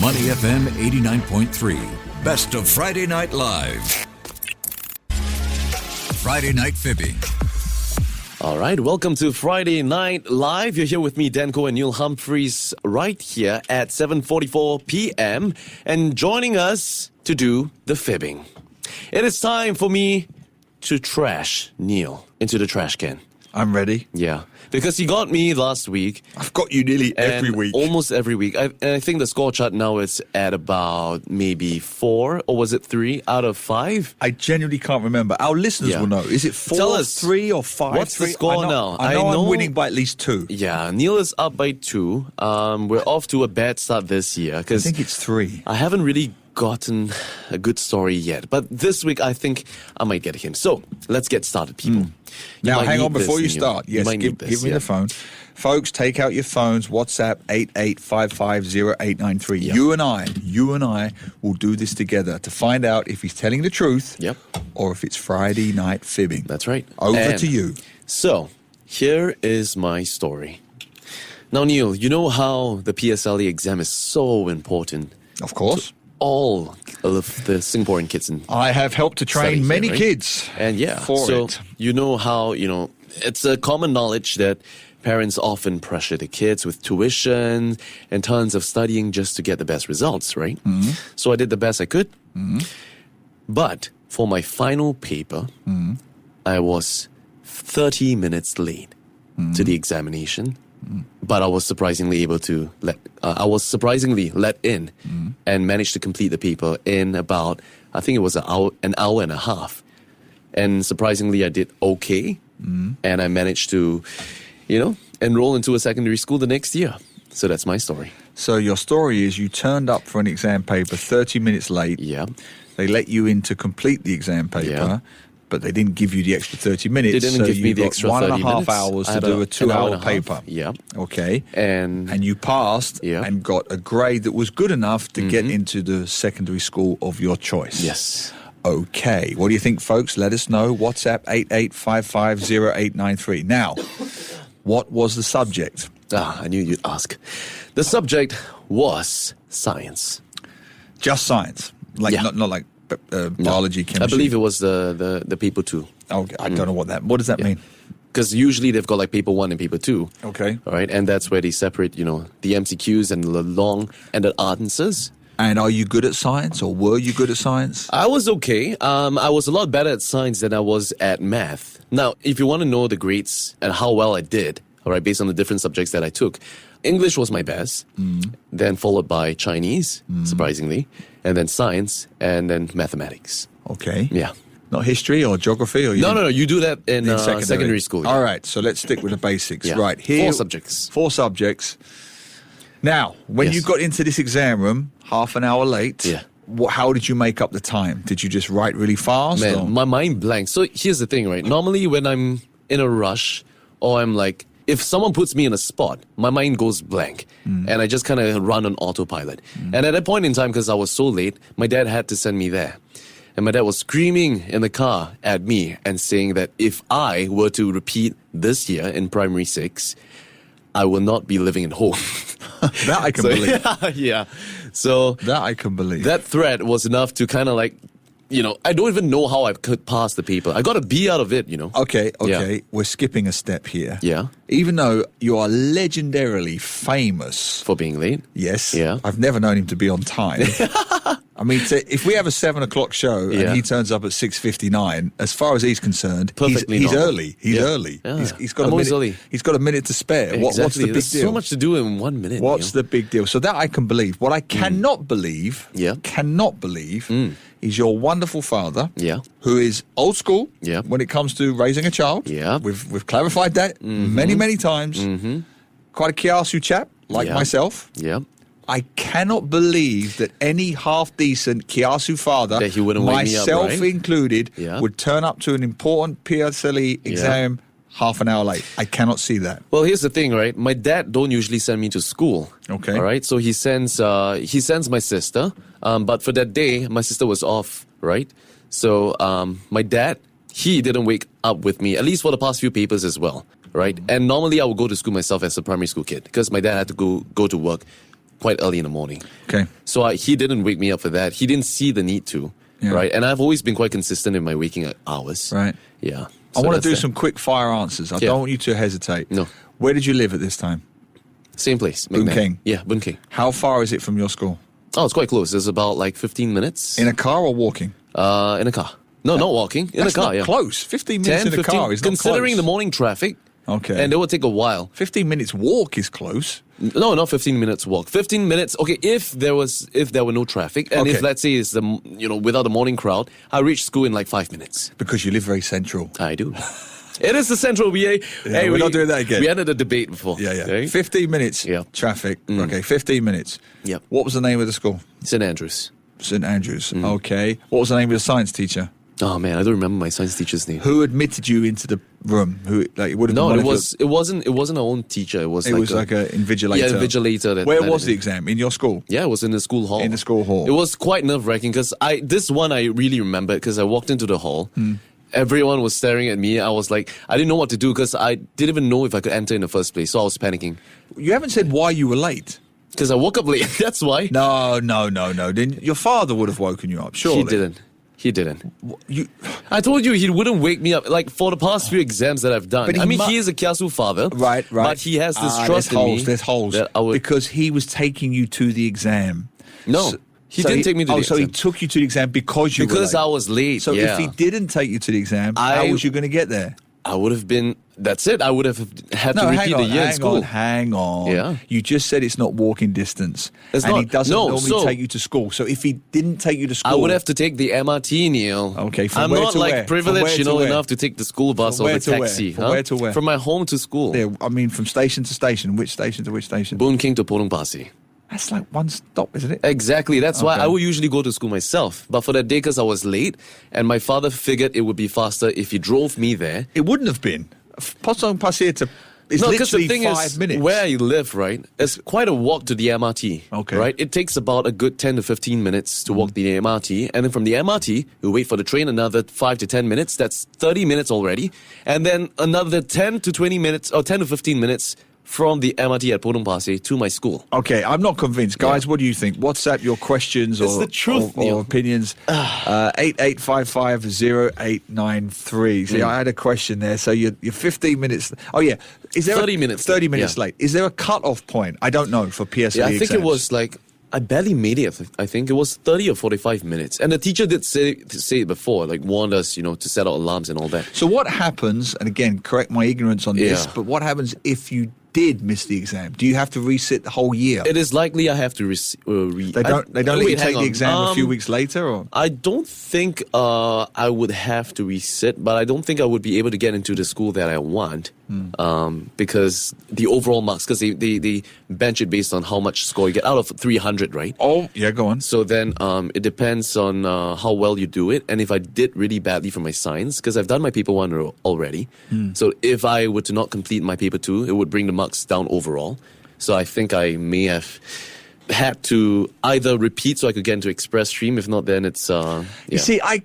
Money FM 89.3. Best of Friday Night Live. Friday Night Fibbing. All right, welcome to Friday Night Live. You're here with me, Danko and Neil Humphreys, right here at 7:44 p.m. and joining us to do the fibbing. It is time for me to trash Neil into the trash can. I'm ready. Yeah, because he got me last week. I've got you nearly every week. Almost every week. I think the score chart now is at about maybe 4, or was it 3 out of 5? I genuinely can't remember. Our listeners will know. Is it 4, Tell us, 3 or 5? What's the score now? I know I'm winning by at least 2. Yeah, Neil is up by 2. We're off to a bad start this year. I think it's 3. I haven't really gotten a good story yet, but this week I think I might get him. So let's get started, people. Now, hang on before you start. Yes, give me the phone. Folks, take out your phones. WhatsApp 88550893. Yep. You and I will do this together to find out if he's telling the truth or if it's Friday night fibbing. That's right. Over to you. So, here is my story. Now, Neil, you know how the PSLE exam is so important. Of course. All of the Singaporean kids. I have helped to train many kids and for it. You know how, it's a common knowledge that parents often pressure the kids with tuition and tons of studying just to get the best results, right? Mm-hmm. So I did the best I could. Mm-hmm. But for my final paper, I was 30 minutes late to the examination. But I was surprisingly able to let in and managed to complete the paper in about, I think it was an hour and a half. And surprisingly, I did okay. And I managed to, enroll into a secondary school the next year. So that's my story. So your story is you turned up for an exam paper 30 minutes late. Yeah. They let you in to complete the exam paper. Yeah. But they didn't give you the extra 30 minutes. They didn't give me the extra 30 minutes. 1.5 hours to do a 2-hour paper. Yeah. Okay. And you passed and got a grade that was good enough to get into the secondary school of your choice. Yes. Okay. What do you think, folks? Let us know. WhatsApp 88550893. Now, what was the subject? I knew you'd ask. The subject was science. Just science? Not like biology, chemistry? I believe it was the paper 2. Okay, I don't know what does that mean? Because usually they've got like paper 1 and paper 2. Okay. All right, and that's where they separate, the MCQs and the long and the answers. And are you good at science, or were you good at science? I was okay. I was a lot better at science than I was at math. Now, if you want to know the grades and how well I did, all right, based on the different subjects that I took, English was my best, then followed by Chinese, surprisingly, and then science, and then mathematics. Okay. Yeah. Not history or geography? Or No. You do that in secondary school. Yeah. All right, so let's stick with the basics. Yeah. Right, here. 4 subjects. Now, when you got into this exam room, half an hour late, how did you make up the time? Did you just write really fast? Man, my mind blank. So here's the thing, right? Normally when I'm in a rush, or I'm like, if someone puts me in a spot, my mind goes blank. And I just kind of run on autopilot. And at that point in time, because I was so late, my dad had to send me there. And my dad was screaming in the car at me and saying that if I were to repeat this year in primary 6, I will not be living at home. That I can believe. Yeah. So that I can believe. That threat was enough to kind of like, I don't even know how I could pass the paper. I got a B out of it, Okay. Yeah. We're skipping a step here. Yeah. Even though you are legendarily famous for being late. Yes. Yeah. I've never known him to be on time. I mean, if we have a 7 o'clock show and he turns up at 6:59, as far as he's concerned, he's early. He's early. Yeah. He's got a minute. Early. He's got a minute to spare. Exactly. What's the big There's deal? so much to do in 1 minute. What's the big deal? So that I can believe. What I cannot believe, is your wonderful father, who is old school when it comes to raising a child. Yeah. We've clarified that many times. Quite a kiasu chap, like myself. Yeah. I cannot believe that any half-decent kiasu father, that he wouldn't wake me up, myself right? included, would turn up to an important PSLE exam half an hour late. I cannot see that. Well, here's the thing, right? My dad don't usually send me to school. Okay. All right. So he sends my sister. But for that day, my sister was off, right? So my dad, he didn't wake up with me, at least for the past few papers as well, right? And normally I would go to school myself as a primary school kid because my dad had to go to work quite early in the morning. Okay. So he didn't wake me up for that. He didn't see the need to, right? And I've always been quite consistent in my waking hours. Right. Yeah. I want to do some quick fire answers. I don't want you to hesitate. No. Where did you live at this time? Same place. Boon King. Yeah, Boon King. How far is it from your school? Oh, it's quite close. It's about like 15 minutes. In a car or walking? In a car. No, not walking. In a car, not close. 15 minutes 10, in a 15, car is not considering close. the morning traffic. Okay. And it would take a while. 15 minutes walk is close. No, not 15 minutes walk. 15 minutes. Okay, if there were no traffic, and if let's say it's without the morning crowd, I reach school in like 5 minutes. Because you live very central. I do. It is the central. We're not doing that again. We ended a debate before. Yeah. Okay? 15 minutes traffic. Okay, 15 minutes. Yep. What was the name of the school? St. Andrews. St. Andrews. Okay. What was the name of the science teacher? Oh man, I don't remember my science teacher's name. Who admitted you into the room? It would have No, it wasn't our own teacher. It was like an invigilator. Yeah, invigilator. Where was the exam? In your school? Yeah, it was in the school hall. In the school hall. It was quite nerve-wracking because this one I really remember because I walked into the hall. Everyone was staring at me. I was like, I didn't know what to do because I didn't even know if I could enter in the first place. So I was panicking. You haven't said why you were late. Because I woke up late. That's why. No. Then your father would have woken you up. Surely He didn't. I told you he wouldn't wake me up. Like for the past few exams that I've done. He is a kiasu father. Right. But he has this trust in me. There's holes. Because he was taking you to the exam. No. He didn't take me to the exam. So he took you to the exam because you were late. Because I was late, So if he didn't take you to the exam, how was you going to get there? I would have been... That's it. I would have had to repeat the year in school. Hang on. Yeah. You just said it's not walking distance. He doesn't normally take you to school. So if he didn't take you to school... I would have to take the MRT, Neil. Okay, I'm not like privileged, enough to take the school bus or the taxi. From where to where? From my home to school. Yeah, from station to station. Which station to which station? Boon King to Potong Pasir. That's like one stop, isn't it? Exactly. That's why I would usually go to school myself. But for that day, because I was late, and my father figured it would be faster if he drove me there. It wouldn't have been. Potong Pasir it's literally 5 minutes. Where I live, right, it's quite a walk to the MRT. Okay. Right? It takes about a good 10 to 15 minutes to walk the MRT. And then from the MRT, you wait for the train another 5 to 10 minutes. That's 30 minutes already. And then another 10 to 20 minutes, or 10 to 15 minutes from the MRT at Potong Pasir to my school. Okay, I'm not convinced. Guys, what do you think? WhatsApp your questions or opinions. 88550893. See, I had a question there. So you're 15 minutes... Oh, yeah. Is there 30 minutes. 30 minutes late. Is there a cut-off point? I don't know for PSLE I think exams. it was like... I barely made it. I think it was 30 or 45 minutes. And the teacher did say it before, like warned us, to set out alarms and all that. So what happens, and again, correct my ignorance on this, but what happens if you did miss the exam? Do you have to resit the whole year? It is likely I have to They don't let you take the exam a few weeks later? Or? I don't think I would have to resit, but I don't think I would be able to get into the school that I want because the overall marks, because they bench it based on how much score you get out of 300, right? Oh, yeah, go on. So then it depends on how well you do it, and if I did really badly for my science, because I've done my paper 1 already. So if I were to not complete my paper 2, it would bring the marks down overall. So I think I may have had to either repeat so I could get into express stream. If not, then it's You see, I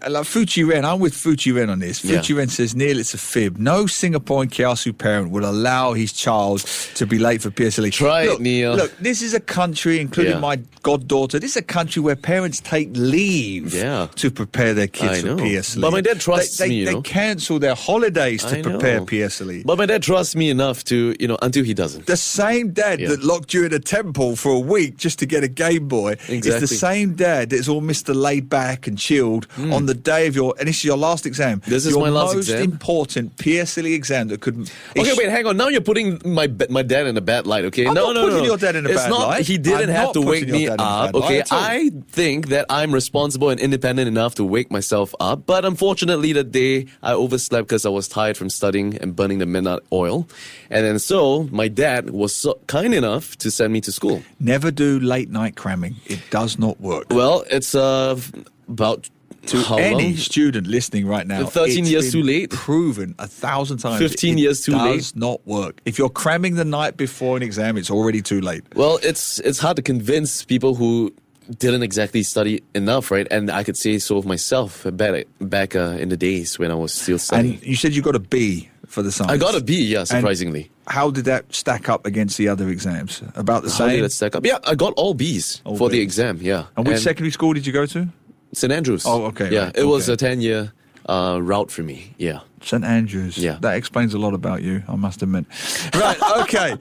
like Fuchi Ren. I'm with Fuchi Ren on this. Fuchi Ren says, Neil, it's a fib. No Singaporean Kiasu parent would allow his child to be late for PSLE. Try it, Neil. Look, this is a country, including my goddaughter, this is a country where parents take leave to prepare their kids for PSLE. But my dad trusts me, They cancel their holidays to prepare PSLE. But my dad trusts me enough to, until he doesn't. The same dad that locked you in a temple for a week just to get a Game Boy is the same dad that's all Mr. Laid Back and chilled on the day of and this is your last exam. This is my last exam. Your most important PSLE exam that could... Okay, wait, hang on. Now you're putting my dad in a bad light, okay? I'm not putting your dad in a bad light. He didn't have to wake me up, okay? I think that I'm responsible and independent enough to wake myself up, but unfortunately that day I overslept because I was tired from studying and burning the midnight oil. And then so my dad was so kind enough to send me to school. Never do late night cramming. It does not work. Well, it's about any student listening right now, 13 years too late. Proven 1,000 times. 15 years too late. It does not work. If you're cramming the night before an exam, it's already too late. Well, it's hard to convince people who didn't exactly study enough, right? And I could say so of myself back in the days when I was still studying. And you said you got a B. for the science. I got a B, yeah, surprisingly. And how did that stack up against the other exams? About the same? How did it stack up? Yeah, I got all Bs for the exam, yeah. And which secondary school did you go to? St. Andrews. Oh, okay. Yeah, right, it was a 10-year route for me, yeah. St. Andrews. Yeah. That explains a lot about you, I must admit. Right, okay.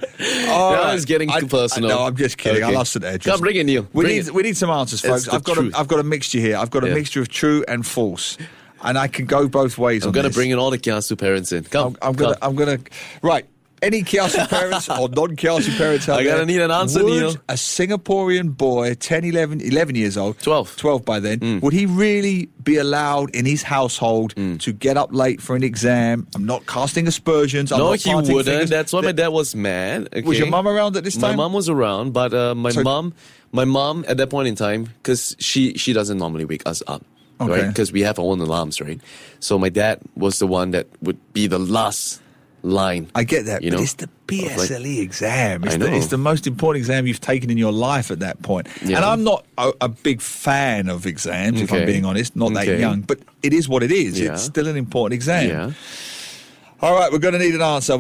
All right. It's getting too personal. No, I'm just kidding. Okay. I love St. Andrews. Come, bring it, Neil. We need some answers, folks. I've got a mixture here. I've got a Yeah. mixture of true and false. And I can go both ways I'm on going to this. bring in all the Kiasu parents in. Come, I'm gonna. Right. Any Kiasu parents or non-Kiasu parents out I there? gotta need an answer, Would Neil. a Singaporean boy, 10, 11 years old, 12 by then, would he really be allowed in his household to get up late for an exam? I'm not casting aspersions. I'm No, not he pointing wouldn't. fingers. That's why my dad was mad. Okay? Was your mum around at this time? My mum was around, but my mom at that point in time, because she doesn't normally wake us up. Okay. Right? Because we have our own alarms, right? So my dad was the one that would be the last line. I get that, you but know? it's the PSLE exam. I know. It's the most important exam you've taken in your life at that point. Yeah. And I'm not a big fan of exams, if I'm Okay. being honest, not that Okay. young, but it is what it is. Yeah. It's still an important exam. Yeah. All right, we're going to need an answer.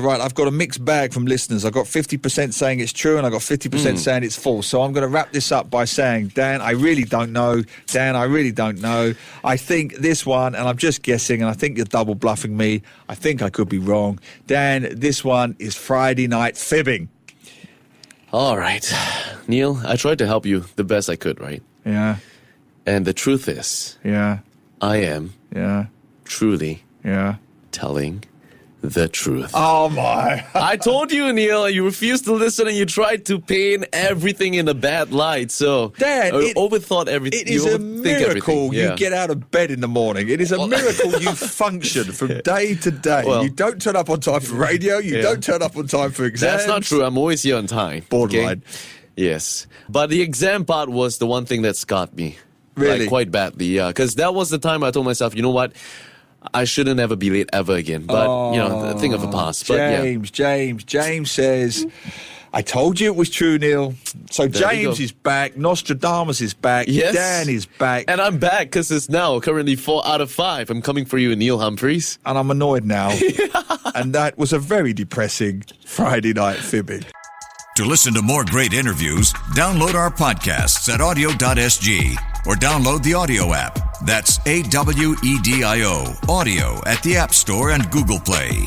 Right, I've got a mixed bag from listeners. I've got 50% saying it's true and I've got 50% saying it's false. So I'm going to wrap this up by saying, Dan, I really don't know. Dan, I really don't know. I think this one, and I'm just guessing, and I think you're double bluffing me. I think I could be wrong. Dan, this one is Friday Night Fibbing. All right. Neil, I tried to help you the best I could, right? Yeah, And the truth is, yeah, I am yeah, truly yeah. telling the truth. Oh, my. I told you, Neil, you refused to listen and you tried to paint everything in a bad light. So, Dad, overthought everything. It is a miracle you get out of bed in the morning. It is a miracle you function from day to day. Well, you don't turn up on time for radio. You don't turn up on time for exams. That's not true. I'm always here on time. Borderline. Okay? Yes. But the exam part was the one thing that scarred me. Really? Like, quite badly, yeah. Because that was the time I told myself, you know what? I shouldn't ever be late ever again. But, the thing of the past. But, James says, I told you it was true, Neil. So There we James go. is back. Nostradamus is back. Yes. Dan is back. And I'm back because it's now currently 4 out of 5. I'm coming for you, Neil Humphreys. And I'm annoyed now. And that was a very depressing Friday Night Fibbing. To listen to more great interviews, download our podcasts at audio.sg or download the audio app. That's AWEDIO, audio at the App Store and Google Play.